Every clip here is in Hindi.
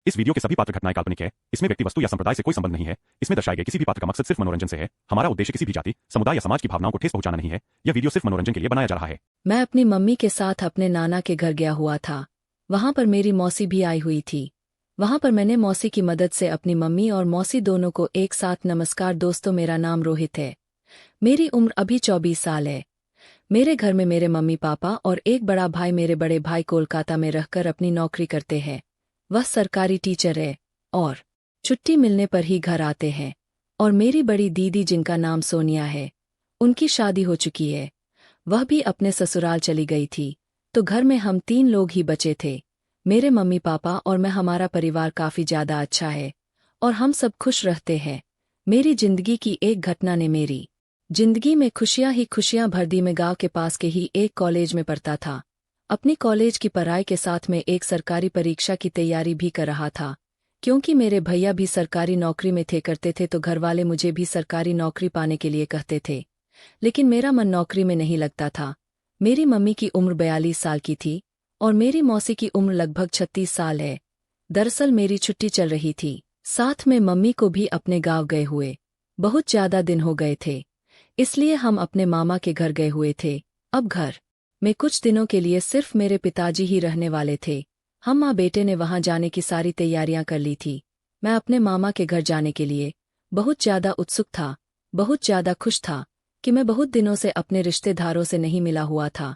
इस वीडियो के सभी पात्र घटनाएं काल्पनिक है। इसमें व्यक्ति वस्तु या संप्रदाय से कोई संबंध नहीं है। इसमें दर्शाए गए किसी भी पात्र का मकसद सिर्फ मनोरंजन से है। हमारा उद्देश्य किसी भी जाति, समुदाय या समाज की भावनाओं को ठेस पहुंचाना नहीं है। यह वीडियो सिर्फ मनोरंजन के लिए बनाया जा रहा है। मैं अपनी मम्मी के साथ अपने नाना के घर गया हुआ था। वहां पर मेरी मौसी भी आई हुई थी। वहां पर मैंने मौसी की मदद से अपनी मम्मी और मौसी दोनों को एक साथ नमस्कार दोस्तों, मेरा नाम रोहित है। मेरी उम्र अभी 24 साल है। मेरे घर में मेरे मम्मी पापा और एक बड़ा भाई, मेरे बड़े भाई कोलकाता में रहकर अपनी नौकरी करते हैं। वह सरकारी टीचर है और छुट्टी मिलने पर ही घर आते हैं। और मेरी बड़ी दीदी, जिनका नाम सोनिया है, उनकी शादी हो चुकी है। वह भी अपने ससुराल चली गई थी। तो घर में हम 3 लोग ही बचे थे, मेरे मम्मी पापा और मैं। हमारा परिवार काफी ज्यादा अच्छा है और हम सब खुश रहते हैं। मेरी जिंदगी की एक घटना ने मेरी जिंदगी में खुशियां ही खुशियां भर दी। मैं गांव के पास के ही एक कॉलेज में पढ़ता था। अपनी कॉलेज की पढ़ाई के साथ में एक सरकारी परीक्षा की तैयारी भी कर रहा था। क्योंकि मेरे भैया भी सरकारी नौकरी में थे करते थे, तो घर वाले मुझे भी सरकारी नौकरी पाने के लिए कहते थे। लेकिन मेरा मन नौकरी में नहीं लगता था। मेरी मम्मी की उम्र 42 साल की थी और मेरी मौसी की उम्र लगभग 36 साल है। दरअसल मेरी छुट्टी चल रही थी। साथ में मम्मी को भी अपने गांव गए हुए बहुत ज्यादा दिन हो गए थे, इसलिए हम अपने मामा के घर गए हुए थे। अब घर में कुछ दिनों के लिए सिर्फ मेरे पिताजी ही रहने वाले थे। हम माँ बेटे ने वहां जाने की सारी तैयारियां कर ली थी। मैं अपने मामा के घर जाने के लिए बहुत ज्यादा उत्सुक था, बहुत ज्यादा खुश था कि मैं बहुत दिनों से अपने रिश्तेदारों से नहीं मिला हुआ था।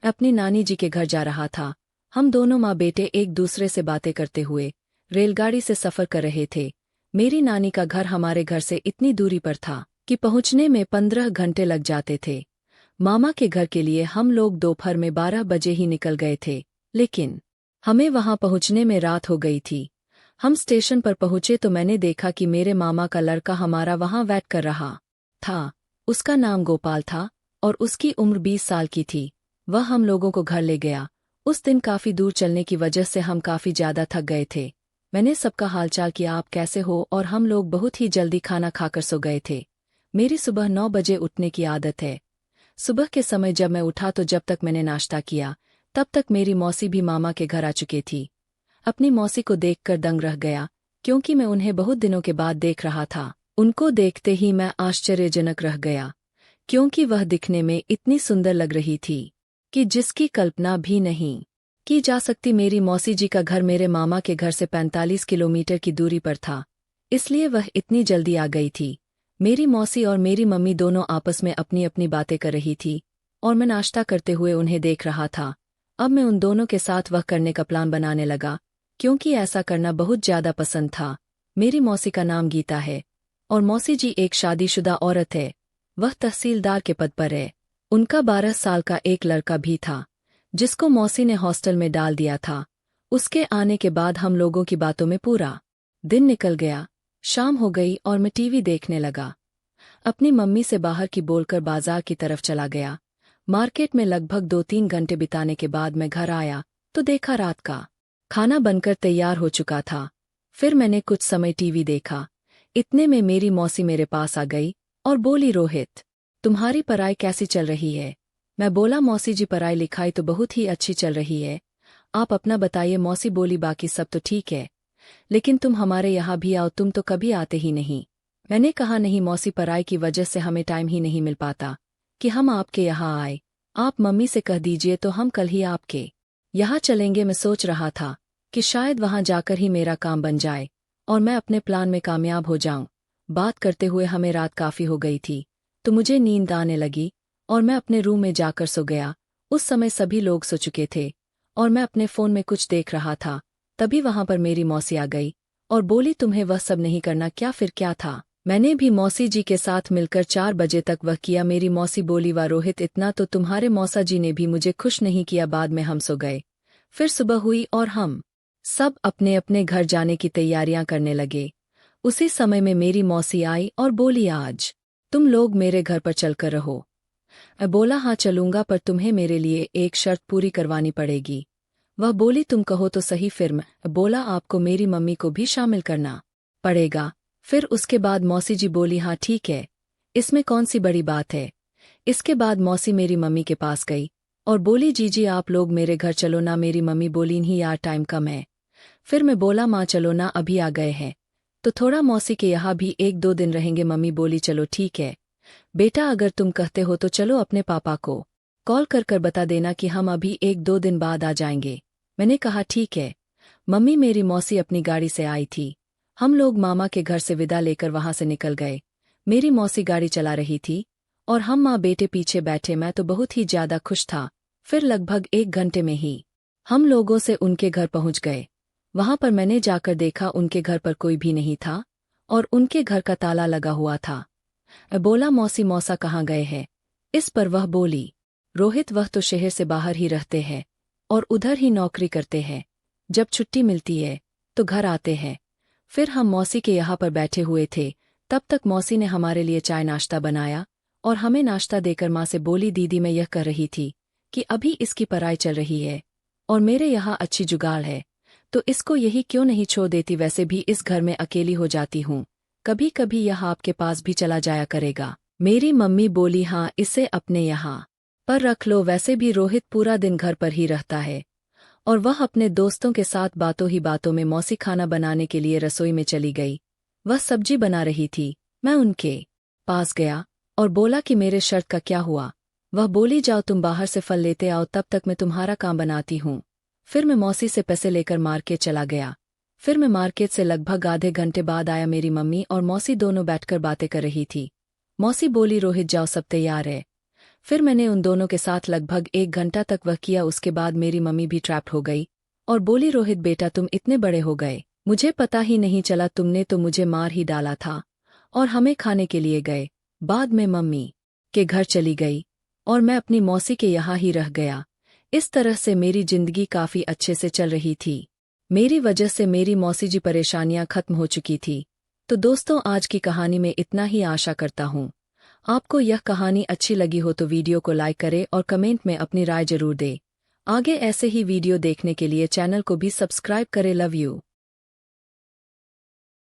अपनी नानी जी के घर जा रहा था। हम दोनों माँ बेटे एक दूसरे से बातें करते हुए रेलगाड़ी से सफर कर रहे थे। मेरी नानी का घर हमारे घर से इतनी दूरी पर था कि पहुंचने में 15 घंटे लग जाते थे। मामा के घर के लिए हम लोग दोपहर में 12 बजे ही निकल गए थे, लेकिन हमें वहां पहुंचने में रात हो गई थी। हम स्टेशन पर पहुंचे तो मैंने देखा कि मेरे मामा का लड़का हमारा वहां वेट कर रहा था। उसका नाम गोपाल था और उसकी उम्र 20 साल की थी। वह हम लोगों को घर ले गया। उस दिन काफी दूर चलने की वजह से हम काफी ज्यादा थक गए थे। मैंने सबका हालचाल किया, आप कैसे हो, और हम लोग बहुत ही जल्दी खाना खाकर सो गए थे। मेरी सुबह 9 बजे उठने की आदत है। सुबह के समय जब मैं उठा तो जब तक मैंने नाश्ता किया तब तक मेरी मौसी भी मामा के घर आ चुकी थी। अपनी मौसी को देखकर दंग रह गया, क्योंकि मैं उन्हें बहुत दिनों के बाद देख रहा था। उनको देखते ही मैं आश्चर्यजनक रह गया, क्योंकि वह दिखने में इतनी सुंदर लग रही थी कि जिसकी कल्पना भी नहीं की जा सकती। मेरी मौसी जी का घर मेरे मामा के घर से 45 किलोमीटर की दूरी पर था, इसलिए वह इतनी जल्दी आ गई थी। मेरी मौसी और मेरी मम्मी दोनों आपस में अपनी अपनी बातें कर रही थी और मैं नाश्ता करते हुए उन्हें देख रहा था। अब मैं उन दोनों के साथ वह करने का प्लान बनाने लगा, क्योंकि ऐसा करना बहुत ज्यादा पसंद था। मेरी मौसी का नाम गीता है और मौसी जी एक शादीशुदा औरत है। वह तहसीलदार के पद पर है। उनका 12 साल का एक लड़का भी था, जिसको मौसी ने हॉस्टल में डाल दिया था। उसके आने के बाद हम लोगों की बातों में पूरा दिन निकल गया। शाम हो गई और मैं टीवी देखने लगा। अपनी मम्मी से बाहर की बोलकर बाजार की तरफ चला गया। मार्केट में लगभग 2-3 घंटे बिताने के बाद मैं घर आया तो देखा रात का खाना बनकर तैयार हो चुका था। फिर मैंने कुछ समय टीवी देखा। इतने में मेरी मौसी मेरे पास आ गई और बोली, रोहित, तुम्हारी पढ़ाई कैसी चल रही है? मैं बोला, मौसी जी पढ़ाई लिखाई तो बहुत ही अच्छी चल रही है, आप अपना बताइए। मौसी बोली, बाकी सब तो ठीक है, लेकिन तुम हमारे यहाँ भी आओ, तुम तो कभी आते ही नहीं। मैंने कहा, नहीं मौसी, पढ़ाई की वजह से हमें टाइम ही नहीं मिल पाता कि हम आपके यहाँ आए। आप मम्मी से कह दीजिए तो हम कल ही आपके यहाँ चलेंगे। मैं सोच रहा था कि शायद वहाँ जाकर ही मेरा काम बन जाए और मैं अपने प्लान में कामयाब हो जाऊं। बात करते हुए हमें रात काफी हो गई थी, तो मुझे नींद आने लगी और मैं अपने रूम में जाकर सो गया। उस समय सभी लोग सो चुके थे और मैं अपने फोन में कुछ देख रहा था। तभी वहां पर मेरी मौसी आ गई और बोली, तुम्हें वह सब नहीं करना क्या? फिर क्या था? मैंने भी मौसी जी के साथ मिलकर 4 बजे तक वह किया। मेरी मौसी बोली, वाह रोहित, इतना तो तुम्हारे मौसा जी ने भी मुझे खुश नहीं किया। बाद में हम सो गए। फिर सुबह हुई और हम सब अपने अपने घर जाने की तैयारियां करने लगे। उसी समय में मेरी मौसी आई और बोली, आज तुम लोग मेरे घर पर चलकर रहो। मैं बोला, हाँ चलूंगा, पर तुम्हें मेरे लिए एक शर्त पूरी करवानी पड़ेगी। वह बोली, तुम कहो तो सही। फिर मैं बोला, आपको मेरी मम्मी को भी शामिल करना पड़ेगा। फिर उसके बाद मौसी जी बोली, हाँ ठीक है, इसमें कौन सी बड़ी बात है। इसके बाद मौसी मेरी मम्मी के पास गई और बोली, जीजी आप लोग मेरे घर चलो ना। मेरी मम्मी बोली, नहीं यार, टाइम कम है। फिर मैं बोला माँ चलो ना अभी आ गए हैं तो थोड़ा मौसी के यहाँ भी 1-2 दिन रहेंगे। मम्मी बोली चलो ठीक है बेटा, अगर तुम कहते हो तो चलो अपने पापा को कॉल कर बता देना कि हम अभी 1-2 दिन बाद आ जाएंगे। मैंने कहा ठीक है। मम्मी मेरी मौसी अपनी गाड़ी से आई थी। हम लोग मामा के घर से विदा लेकर वहां से निकल गए। मेरी मौसी गाड़ी चला रही थी और हम माँ बेटे पीछे बैठे। मैं तो बहुत ही ज्यादा खुश था। फिर लगभग 1 घंटे में ही हम लोगों से उनके घर पहुंच गए। वहां पर मैंने जाकर देखा उनके घर पर कोई भी नहीं था और उनके घर का ताला लगा हुआ था। मैं बोला मौसी मौसा कहाँ गए हैं? इस पर वह बोली रोहित वह तो शहर से बाहर ही रहते हैं और उधर ही नौकरी करते हैं। जब छुट्टी मिलती है तो घर आते हैं। फिर हम मौसी के यहाँ पर बैठे हुए थे, तब तक मौसी ने हमारे लिए चाय नाश्ता बनाया और हमें नाश्ता देकर माँ से बोली दीदी मैं यह कर रही थी कि अभी इसकी पढ़ाई चल रही है और मेरे यहाँ अच्छी जुगाड़ है तो इसको यही क्यों नहीं छोड़ देती। वैसे भी इस घर में अकेली हो जाती हूँ, कभी कभी यह आपके पास भी चला जाया करेगा। मेरी मम्मी बोली हाँ इसे अपने यहाँ पर रख लो, वैसे भी रोहित पूरा दिन घर पर ही रहता है और वह अपने दोस्तों के साथ बातों ही बातों में मौसी खाना बनाने के लिए रसोई में चली गई। वह सब्जी बना रही थी। मैं उनके पास गया और बोला कि मेरे शर्ट का क्या हुआ? वह बोली जाओ तुम बाहर से फल लेते आओ, तब तक मैं तुम्हारा काम बनाती हूँ। फिर मैं मौसी से पैसे लेकर मार्केट चला गया। फिर मैं मार्केट से लगभग आधे घंटे बाद आया। मेरी मम्मी और मौसी दोनों बैठकर बातें कर रही थी। मौसी बोली रोहित जाओ सब तैयार है। फिर मैंने उन दोनों के साथ लगभग 1 घंटा तक वह किया। उसके बाद मेरी मम्मी भी ट्रैप्ड हो गई और बोली रोहित बेटा तुम इतने बड़े हो गए, मुझे पता ही नहीं चला, तुमने तो मुझे मार ही डाला था। और हमें खाने के लिए गए। बाद में मम्मी के घर चली गई और मैं अपनी मौसी के यहाँ ही रह गया। इस तरह से मेरी जिंदगी काफी अच्छे से चल रही थी। मेरी वजह से मेरी मौसी जी परेशानियां खत्म हो चुकी थी। तो दोस्तों आज की कहानी में इतना ही। आशा करता हूँ आपको यह कहानी अच्छी लगी हो तो वीडियो को लाइक करें और कमेंट में अपनी राय जरूर दें। आगे ऐसे ही वीडियो देखने के लिए चैनल को भी सब्सक्राइब करें। Love you.